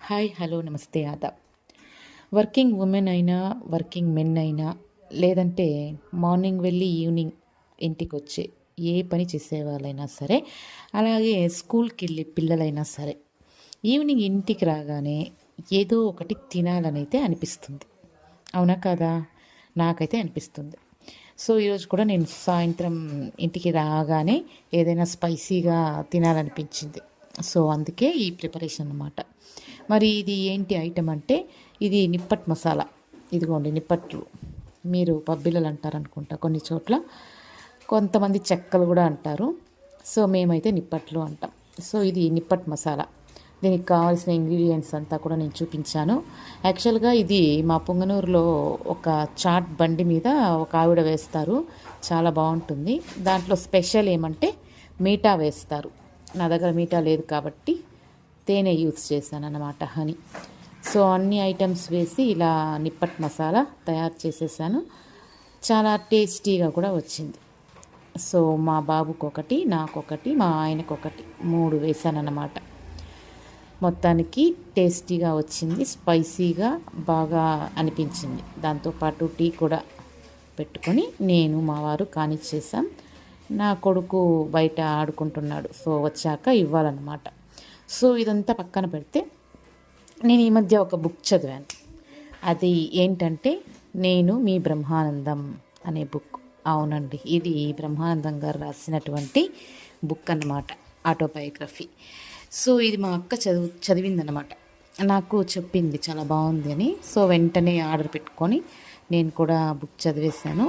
Hi hello నమస్తే Aadab. Working women అయినా working men అయినా లేదంటే మార్నింగ్ వెళ్ళి ఈవినింగ్ ఇంటికి వచ్చే ఏ పని చేసేవాళ్ళైనా సరే, అలాగే స్కూల్కి వెళ్ళే పిల్లలైనా సరే ఈవినింగ్ ఇంటికి రాగానే ఏదో ఒకటి తినాలని అయితే అనిపిస్తుంది. అవునా కదా? నాకైతే అనిపిస్తుంది. సో ఈరోజు కూడా నేను సాయంత్రం ఇంటికి రాగానే ఏదైనా స్పైసీగా తినాలనిపించింది. సో అందుకే ఈ ప్రిపరేషన్ అన్నమాట. మరి ఇది ఏంటి ఐటమ్ అంటే, ఇది నిప్పట్ మసాలా. ఇదిగోండి నిప్పట్లు. మీరు పబ్బిళ్ళలు అంటారనుకుంటా కొన్ని చోట్ల, కొంతమంది చెక్కలు కూడా అంటారు. సో మేమైతే నిప్పట్లు అంటాం. సో ఇది నిప్పట్ మసాలా. దీనికి కావాల్సిన ఇంగ్రీడియంట్స్ అంతా కూడా నేను చూపించాను. యాక్చువల్గా ఇది మా పుంగనూరులో ఒక చాట్ బండి మీద ఒక ఆవిడ వేస్తారు, చాలా బాగుంటుంది. దాంట్లో స్పెషల్ ఏమంటే మీఠా వేస్తారు. నా దగ్గర మీఠా లేదు కాబట్టి తేనె యూస్ చేశాను అన్నమాట, హనీ. సో అన్ని ఐటమ్స్ వేసి ఇలా నిప్పట్ మసాలా తయారు చేసేసాను. చాలా టేస్టీగా కూడా వచ్చింది. సో మా బాబుకి ఒకటి, నాకొకటి, మా ఆయనకొకటి, 3 వేసాను అన్నమాట. మొత్తానికి టేస్టీగా వచ్చింది, స్పైసీగా బాగా అనిపించింది. దాంతోపాటు టీ కూడా పెట్టుకొని నేను మా వారు కానిచ్చేసాం. నా కొడుకు బయట ఆడుకుంటున్నాడు, సో వచ్చాక ఇవ్వాలన్నమాట. సో ఇదంతా పక్కన పెడితే, నేను ఈ మధ్య ఒక బుక్ చదివాను. అది ఏంటంటే నేను మీ బ్రహ్మానందం అనే బుక్. అవునండి, ఇది బ్రహ్మానందం గారు రాసినటువంటి బుక్ అన్నమాట, ఆటోబయోగ్రఫీ. సో ఇది మా అక్క చదివిందనమాట, నాకు చెప్పింది చాలా బాగుంది అని. సో వెంటనే ఆర్డర్ పెట్టుకొని నేను కూడా బుక్ చదివేశాను.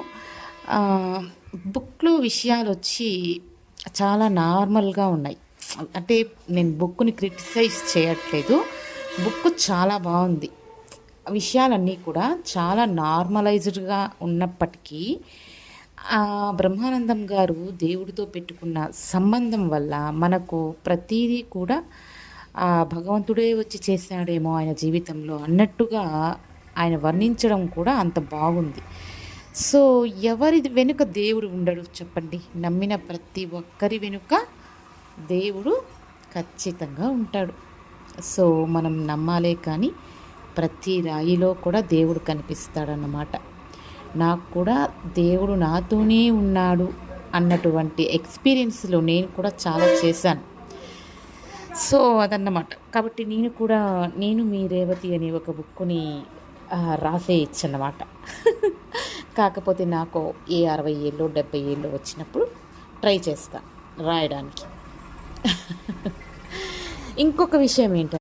బుక్లో విషయాలు వచ్చి చాలా నార్మల్గా ఉన్నాయి. అంటే నేను బుక్ని క్రిటిసైజ్ చేయట్లేదు, బుక్ చాలా బాగుంది. విషయాలన్నీ కూడా చాలా నార్మలైజ్డ్గా ఉన్నప్పటికీ బ్రహ్మానందం గారు దేవుడితో పెట్టుకున్న సంబంధం వల్ల మనకు ప్రతీదీ కూడా భగవంతుడే వచ్చి చేశాడేమో ఆయన జీవితంలో అన్నట్టుగా ఆయన వర్ణించడం కూడా అంత బాగుంది. సో ఎవరి వెనుక దేవుడు ఉండడు చెప్పండి? నమ్మిన ప్రతి ఒక్కరి వెనుక దేవుడు ఖచ్చితంగా ఉంటాడు. సో మనం నమ్మాలే కానీ ప్రతి రాయిలో కూడా దేవుడు కనిపిస్తాడన్నమాట. నాకు కూడా దేవుడు నాతోనే ఉన్నాడు అన్నటువంటి ఎక్స్పీరియన్స్లో నేను కూడా చాలా చేశాను. సో అదన్నమాట. కాబట్టి నేను మీ రేవతి అనే ఒక బుక్కుని రాసేయచ్చు అన్నమాట. కాకపోతే నాకు 60 ఏళ్ళు 70 ఏళ్ళు వచ్చినప్పుడు ట్రై చేస్తాను రాయడానికి. ఇంకొక విషయం ఏంటంటే,